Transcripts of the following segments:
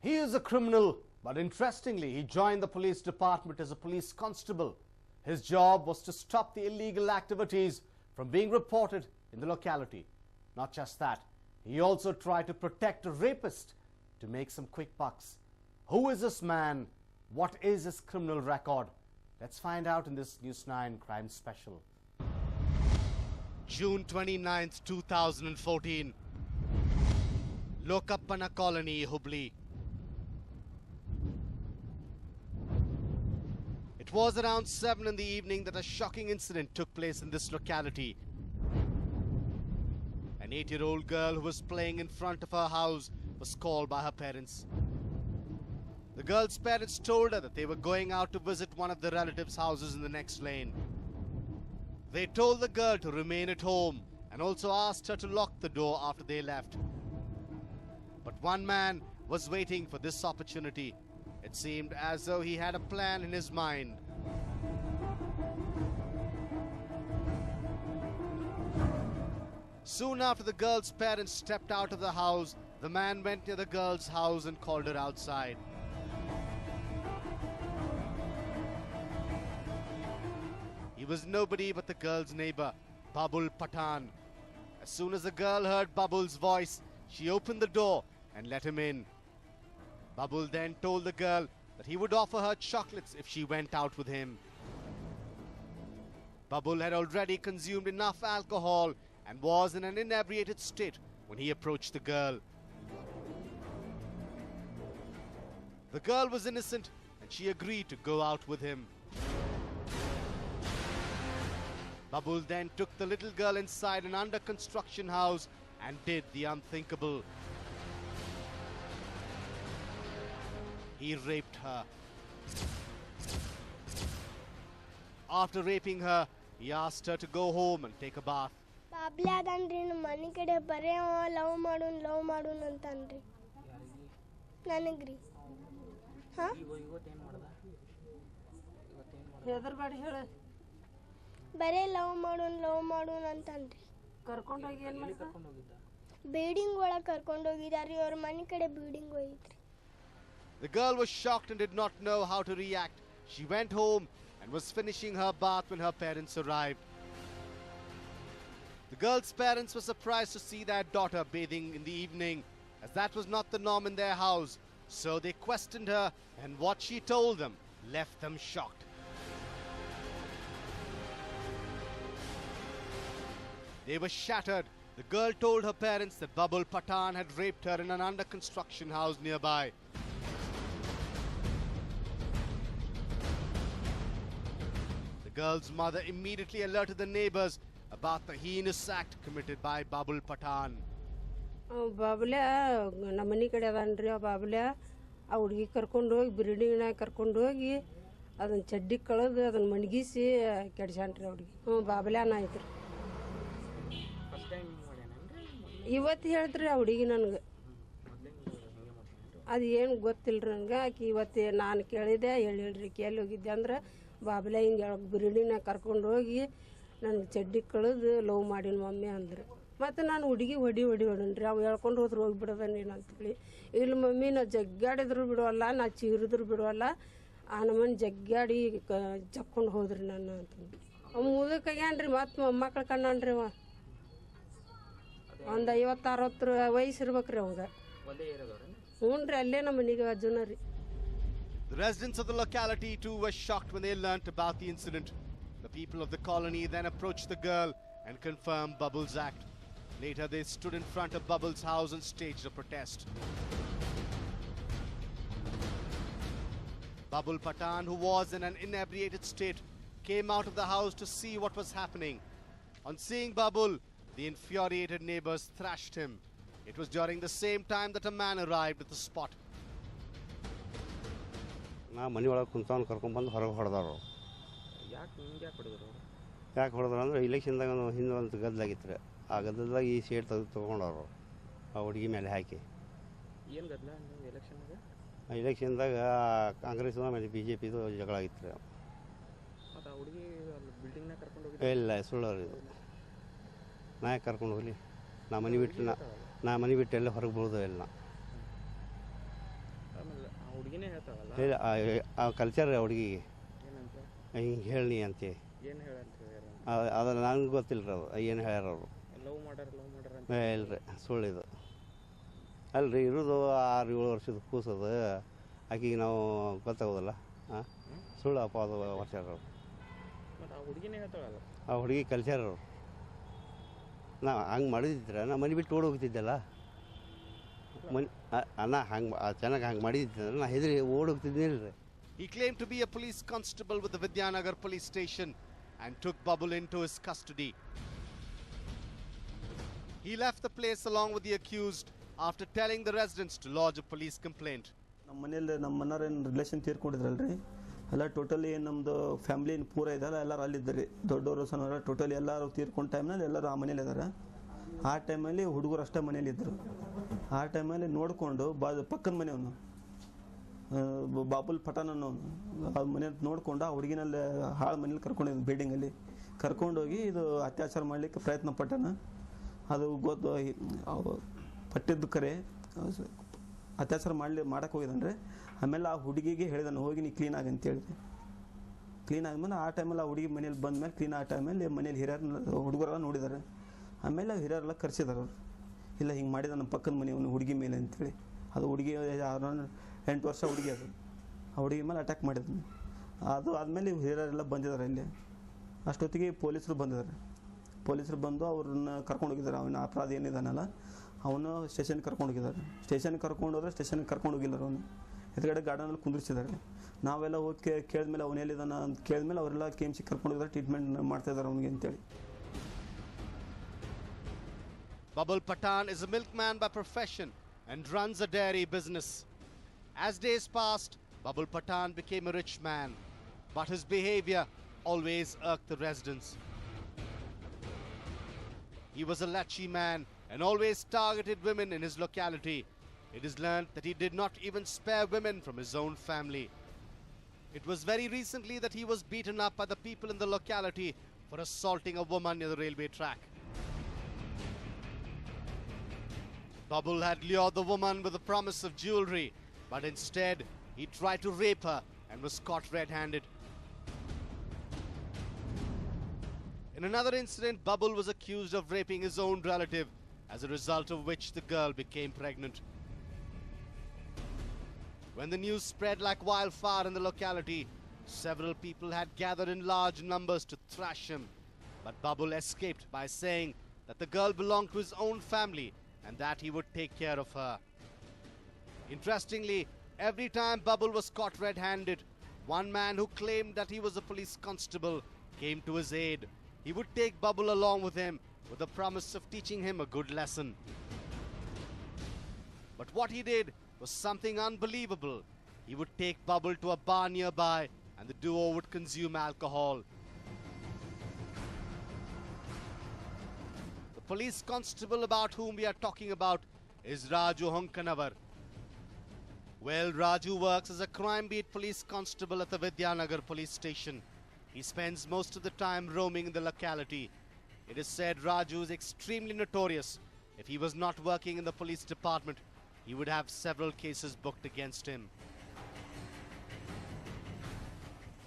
He is a criminal, but interestingly, he joined the police department as a police constable. His job was to stop the illegal activities from being reported in the locality. Not just that, he also tried to protect a rapist to make some quick bucks. Who is this man? What is his criminal record? Let's find out in this News 9 crime special. June 29th, 2014. Lokappana Colony, Hubli. It was around 7 in the evening that a shocking incident took place in this locality. An 8-year-old girl who was playing in front of her house was called by her parents. The girl's parents told her that they were going out to visit one of the relatives' houses in the next lane. They told the girl to remain at home and also asked her to lock the door after they left. But one man was waiting for this opportunity. It seemed as though he had a plan in his mind. Soon after the girl's parents stepped out of the house, the man went near the girl's house and called her outside. He was nobody but the girl's neighbor, Babul Pathan. As soon as the girl heard Babul's voice, she opened the door and let him in. Babul then told the girl that he would offer her chocolates if she went out with him. Babul had already consumed enough alcohol and was in an inebriated state when he approached the girl. The girl was innocent and she agreed to go out with him. Babul then took the little girl inside an under-construction house and did the unthinkable. He raped her. After raping her, he asked her to go home and take a bath. ಬಾಬ್ಲ್ಯಾದನ್ರಿ ನಮ್ಮ ಮನೆ ಕಡೆ ಬರೇ love ಮಾಡೋನ್ ಅಂತನ್ರಿ ನನಗ್ರಿ ಹಾ ಬರೇ love ಮಾಡೋನ್ ಅಂತನ್ರಿ ಕರ್ಕೊಂಡೋಗಿ ಏನ್ ಮಾಡ್ತಾ breeding ಒಳಗೆ ಕರ್ಕೊಂಡೋಗಿದಾರಿ ಅವ್ರ ಮನೆ ಕಡೆ ಬೀಡಿಂಗ್ ಹೋಗಿದ್ರಿ. The girl was shocked and did not know how to react. She went home and was finishing her bath when her parents arrived. The girl's parents were surprised to see their daughter bathing in the evening, as that was not the norm in their house. So they questioned her, and what she told them left them shocked. They were shattered. The girl told her parents that Babul Pathan had raped her in an under-construction house nearby. The girl's mother immediately alerted the neighbors about the heinous act committed by Babul Pathan. ಬಾಬುಲ್ಯ ನಮ್ಮ ಮನೆ ಕಡೆ ಅದನ್ರಿ ಬಾಬುಲ್ಯ ಆ ಹುಡುಗಿ ಕರ್ಕೊಂಡೋಗಿ ಬಿಲ್ಡಿಂಗ್ನಾಗ ಕರ್ಕೊಂಡೋಗಿ ಅದನ್ನ ಚಡ್ಡಿ ಕಳೆದು ಅದನ್ನ ಮಣಗಿಸಿ ಕೆಡ್ಸಾನ್ರಿ ಹುಡುಗಿ. ಬಾಬುಲ್ಯಾನ ಆಯ್ತ್ರಿ. ಇವತ್ತು ಹೇಳ್ತ್ರಿ ಆ ಹುಡುಗಿ ನನಗೆ ಅದು ಏನು ಗೊತ್ತಿಲ್ರಿ ನನಗೆ. ಆಕಿ ಇವತ್ತು ನಾನು ಕೇಳಿದೆ ಹೇಳ್ರಿ ಕೇಳಿ ಹೋಗಿದ್ದೆ ಅಂದ್ರೆ ಬಾಬುಲ್ಯ ಹಿಂಗೆ ಬಿಲ್ಡಿಂಗ್ನಾಗ ಕರ್ಕೊಂಡು ಹೋಗಿ ನನಗೆ ಚಡ್ಡಿ ಕಳೆದು ಲವ್ ಮಾಡಿನ ಮಮ್ಮಿ ಅಂದ್ರೆ. ಮತ್ತು ನಾನು ಹುಡುಗಿ ಹೊಡೀನ್ರಿ ಅವು ಹೇಳ್ಕೊಂಡು ಹೋದ್ರೆ ಹೋಗಿಬಿಡೋದನ್ನೇನು ಅಂತೇಳಿ. ಇಲ್ಲಿ ಮಮ್ಮಿ ನಾ ಜಗ್ಗಾಡಿದ್ರು ಬಿಡೋಲ್ಲ, ನಾ ಚೀರಿದ್ರು ಬಿಡೋಲ್ಲ, ಆ ನಮ್ಮನ್ನ ಜಗ್ಗಾಡಿ ಜಕ್ಕೊಂಡು ಹೋದ್ರಿ ನನ್ನ ಅಂತಂದು. ಅವ್ ಮುದಕ್ಕಾಗ್ಯಾನ್ರಿ ಮತ್ತು ಮೊಮ್ಮಕ್ಳು ಕಣ್ಣಾನ್ರಿ ಅವ. ಒಂದು 50-60 ವಯಸ್ಸು ಇರ್ಬೇಕ್ರಿ ಅವಾಗ. ಹ್ಞೂ ರೀ, ಅಲ್ಲೇ ನಮ್ಮ ಮನೆಗೆ ಅಜ್ಜನ ರೀ. The residents of the locality too were shocked when they learnt about the incident. The people of the colony then approached the girl and confirmed Babul's act. Later they stood in front of Babul's house and staged a protest. Babul Pathan, who was in an inebriated state, came out of the house to see what was happening. On seeing Babul, the infuriated neighbors thrashed him. It was during the same time that a man arrived at the spot. ನಾ ಮನೆ ಒಳಗೆ ಕುಂತವ್ನು ಕರ್ಕೊಂಡ್ಬಂದು ಹೊರಗೆ ಹೊಡೆದವ್ರು. ಯಾಕೆ ಹೊಡೆದ್ರು ಅಂದ್ರೆ ಇಲೆಕ್ಷನ್ದಾಗ ಹಿಂದೆ ಒಂದು ಗದ್ದಲಾಗಿತ್ತು ರೀ. ಆ ಗದ್ದಲದಾಗ ಈ ಸೀಟ್ ತೊಗೊಂಡವ್ರು ಆ ಹುಡುಗಿ ಮೇಲೆ ಹಾಕಿ. ಏನು ಗದ್ದಲ ಇಲೆಕ್ಷನ್ದಾಗ ಕಾಂಗ್ರೆಸ್ ಆಮೇಲೆ BJPದು ಜಗಳ ಆಗಿತ್ತು ರೀ. ಇಲ್ಲ ಸುಳ್ಳವ್ರು ಇದು. ನಾ ಯಾಕೆ ಕರ್ಕೊಂಡು ಹೋಗಲಿ? ನಾ ಮನೆ ಬಿಟ್ಟು ಎಲ್ಲ ಹೊರಗೆ ಬರೋದು ಎಲ್ಲ. ಹುಡುಗಿನೇ ಹೇಳ್ತಾವಲ್ಲ ಹೇಳಿ ಆ ಕಲ್ಚರ್ ಹುಡುಗಿಗೆ ಏನಂತ ಹಿಂಗೆ ಹೇಳಿ ಅಂತೆ ಏನು ಹೇಳಂತ ಹೇಳ್ಯಾರ ಅದು ನನಗೆ ಗೊತ್ತಿಲ್ಲ ರೀ ಅದು ಏನು ಹೇಳ್ಯಾರ ಅವರು ಲವ್ ಮಾಡ್ಯಾರ ಅಂತ ಇಲ್ರಿ ಸುಳ್ಳಿದು ಅಲ್ರಿ ಇರೋದು 6-7 ವರ್ಷದ ಕೂಸದು ಆಕಿಗೆ ನಾವು ಗೊತ್ತಾಗೋದಿಲ್ಲ ಹಾಂ ಸುಳ್ಳು ಅಪವಾದ ವರ್ಷರು ಮತ್ತು ಆ ಹುಡುಗಿನೇ ಹೇಳ್ತಾವಲ್ಲ ಆ ಹುಡುಗಿ ಕಲ್ಚರ್ ಅವರು ನಾ ಹಂಗೆ ಮಾಡಿದ್ರೆ ನಾ ಮನೆ ಬಿಟ್ಟು ಓಡಿ ಹೋಗ್ತಿದ್ದೆಲ್ಲ ಮನೆ ಅಣ್ಣ ಹಂಗೆ ಚೆನ್ನಾಗಿ ಹಂಗೆ ಮಾಡಿದ್ದೆ ನಾ ಹೆದರಿ ಓಡಿ ಹೋಗ್ತಿದ್ದಿಲ್ಲ ರೀ. He claimed to be a police constable with the Vidyanagar police station and took Babul into his custody. He left the place along with the accused after telling the residents to lodge a police complaint. ನಮ್ಮ ಮನೇಲಿ ನಮ್ಮ ಮನೆಯವ್ರು relation ತೀರ್ಕೊಂಡಿದ್ರಲ್ರಿ ಎಲ್ಲ totally ನಮ್ಮದು family ಪೂರ ಇದಲ್ಲ ಎಲ್ಲರೂ ಅಲ್ಲಿದ್ದಾರೆ ದೊಡ್ಡವರು ಸಣ್ಣವರು ಟೋಟಲಿ ಎಲ್ಲರೂ ತೀರ್ಕೊಂಡ ಟೈಮ್ನಲ್ಲಿ ಎಲ್ಲರೂ ಆ ಮನೇಲಿ ಇದ್ದಾರೆ. ಆ ಟೈಮಲ್ಲಿ ಹುಡುಗರು ಅಷ್ಟೇ ಮನೇಲಿ ಇದ್ದರು. ಆ ಟೈಮಲ್ಲಿ ನೋಡಿಕೊಂಡು ಪಕ್ಕದ ಮನೆಯವನು ಬಾಬುಲ್ ಪಠಾನ್ ಅನ್ನೋನು ಆ ಮನೆ ನೋಡಿಕೊಂಡು ಆ ಹುಡುಗಿನಲ್ಲಿ ಹಾಳು ಮನೇಲಿ ಕರ್ಕೊಂಡಿದ್ದು ಬಿಲ್ಡಿಂಗಲ್ಲಿ ಕರ್ಕೊಂಡೋಗಿ ಇದು ಅತ್ಯಾಚಾರ ಮಾಡಲಿಕ್ಕೆ ಪ್ರಯತ್ನ ಪಟ್ಟನ. ಅದು ಪಟ್ಟಿದ್ದು ಕರೆ ಅತ್ಯಾಚಾರ ಮಾಡಕ್ಕೆ ಹೋಗಿದ್ದಾನೆ. ಆಮೇಲೆ ಆ ಹುಡುಗಿಗೆ ಹೇಳಿದಾನೆ ಹೋಗಿ ನೀ ಕ್ಲೀನ್ ಆಗಿ ಅಂತೇಳಿ. ಕ್ಲೀನ್ ಆದ್ಮೇಲೆ ಆ ಟೈಮಲ್ಲಿ ಆ ಹುಡುಗಿ ಮನೇಲಿ ಬಂದಮೇಲೆ ಕ್ಲೀನ್ ಆ ಟೈಮಲ್ಲಿ ಮನೇಲಿ ಹಿರಿಯರು ಹುಡುಗರೆಲ್ಲ ನೋಡಿದ್ದಾರೆ. ಆಮೇಲೆ ಹಿರಿಯರೆಲ್ಲ ಕರೆಸಿದಾರೆ ಅವರು ಇಲ್ಲ ಹಿಂಗೆ ಮಾಡಿದ ನಮ್ಮ ಪಕ್ಕದ ಮನೆಯವನು ಹುಡುಗಿ ಮೇಲೆ ಅಂತೇಳಿ. ಅದು ಹುಡುಗಿ 8 ವರ್ಷ ಹುಡುಗಿ ಅದು ಆ ಹುಡುಗಿ ಮೇಲೆ ಅಟ್ಯಾಕ್ ಮಾಡಿದ್ನು. ಅದು ಆದಮೇಲೆ ಹಿರಿಯರೆಲ್ಲ ಬಂದಿದ್ದಾರೆ ಇಲ್ಲಿ. ಅಷ್ಟೊತ್ತಿಗೆ ಪೊಲೀಸರು ಬಂದಿದ್ದಾರೆ. ಪೊಲೀಸರು ಬಂದು ಅವ್ರನ್ನ ಕರ್ಕೊಂಡು ಹೋಗಿದ್ದಾರೆ. ಅವನ ಅಪರಾಧ ಏನಿದಾನಲ್ಲ ಅವನು ಸ್ಟೇಷನ್ಗೆ ಕರ್ಕೊಂಡು ಹೋಗಿದ್ದಾರೆ. ಸ್ಟೇಷನ್ಗೆ ಕರ್ಕೊಂಡು ಹೋದ್ರೆ ಸ್ಟೇಷನ್ಗೆ ಕರ್ಕೊಂಡು ಹೋಗಿಲ್ಲ ಅವನು ಎದುರುಗಡೆ ಗಾರ್ಡನಲ್ಲಿ ಕುಂದಿರ್ಸಿದ್ದಾರೆ. ನಾವೆಲ್ಲ ಹೋಗಿ ಕೇಳಿದ್ಮೇಲೆ ಅವನು ಎಲ್ಲಿದ್ದಾನ ಅಂತ ಕೇಳಿದ್ಮೇಲೆ ಅವರೆಲ್ಲ KMC ಕರ್ಕೊಂಡು ಹೋಗಿದ್ದಾರೆ. ಟ್ರೀಟ್ಮೆಂಟ್ ಮಾಡ್ತಾ ಇದ್ದಾರೆ ಅವನಿಗೆ ಅಂತೇಳಿ. Babul Patan is a milkman by profession and runs a dairy business. As days passed, Babul Patan became a rich man, but his behavior always irked the residents. He was a latchy man and always targeted women in his locality. It is learned that he did not even spare women from his own family. It was very recently that he was beaten up by the people in the locality for assaulting a woman near the railway track. Babul had lured the woman with the promise of jewelry, but instead he tried to rape her and was caught red-handed. In another incident, Babul was accused of raping his own relative, as a result of which the girl became pregnant. When the news spread like wildfire in the locality, several people had gathered in large numbers to thrash him. But Babul escaped by saying that the girl belonged to his own family and that he would take care of her. Interestingly, every time Babul was caught red-handed, one man who claimed that he was a police constable came to his aid. He would take Babul along with him with the promise of teaching him a good lesson. But what he did was something unbelievable. He would take Babul to a bar nearby and the duo would consume alcohol. The police constable about whom we are talking about is Raju Honkanavar. Well, Raju works as a crime beat police constable at the Vidyanagar police station. He spends most of the time roaming in the locality. It is said Raju is extremely notorious. If he was not working in the police department, he would have several cases booked against him.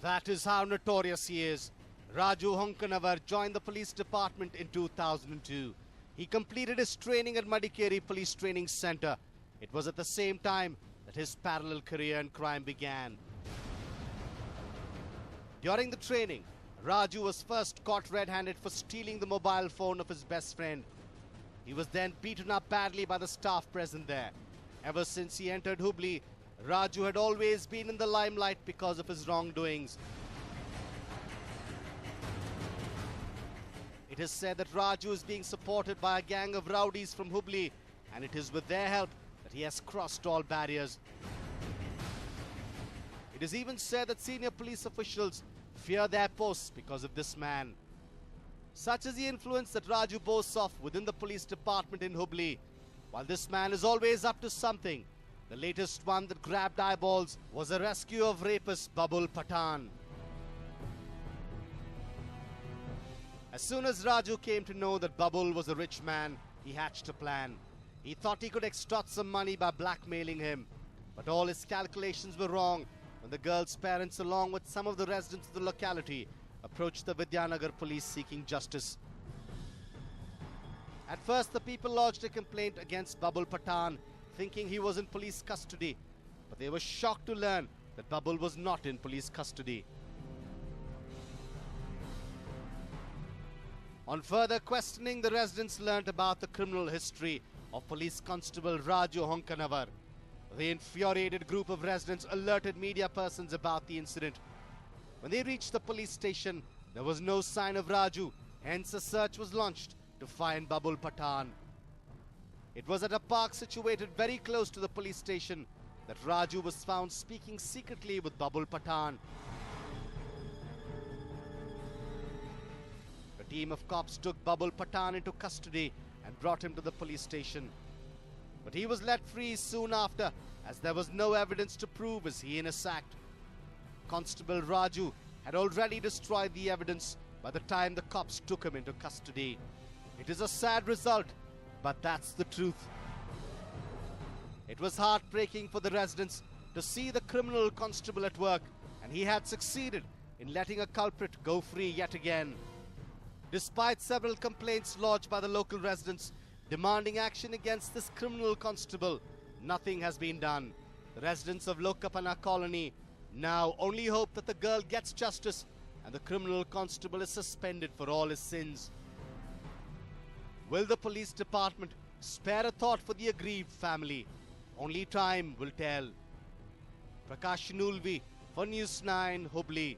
That is how notorious he is. Raju Honkanavar joined the police department in 2002. He completed his training at Madikeri Police Training Center. It was at the same time that his parallel career in crime began. During the training, Raju was first caught red-handed for stealing the mobile phone of his best friend. He was then beaten up badly by the staff present there. Ever since he entered Hubli, Raju had always been in the limelight because of his wrongdoings. It is said that Raju is being supported by a gang of rowdies from Hubli, and it is with their help that he has crossed all barriers. It is even said that senior police officials fear their posts because of this man. Such is the influence that Raju boasts of within the police department in Hubli. While this man is always up to something, the latest one that grabbed eyeballs was a rescue of rapist Babul Patan. As soon as Raju came to know that Babul was a rich man, he hatched a plan. He thought he could extort some money by blackmailing him. But all his calculations were wrong when the girl's parents, along with some of the residents of the locality, approached the Vidyanagar police seeking justice. At first, the people lodged a complaint against Babul Patan, thinking he was in police custody. But they were shocked to learn that Babul was not in police custody. On further questioning, the residents learnt about the criminal history of Police Constable Raju Honkanavar. The infuriated group of residents alerted media persons about the incident. When they reached the police station, there was no sign of Raju, hence a search was launched to find Babul Patan. It was at a park situated very close to the police station that Raju was found speaking secretly with Babul Patan. A team of cops took Babul Patan into custody and brought him to the police station. But he was let free soon after, as there was no evidence to prove his heinous act. Constable Raju had already destroyed the evidence by the time the cops took him into custody. It is a sad result, but that's the truth. It was heartbreaking for the residents to see the criminal constable at work, and he had succeeded in letting a culprit go free yet again. Despite several complaints lodged by the local residents demanding action against this criminal constable, nothing has been done. The residents of Lokapana colony now only hope that the girl gets justice and the criminal constable is suspended for all his sins. Will the police department spare a thought for the aggrieved family? Only time will tell. Prakash Nulvi for News 9, Hubli.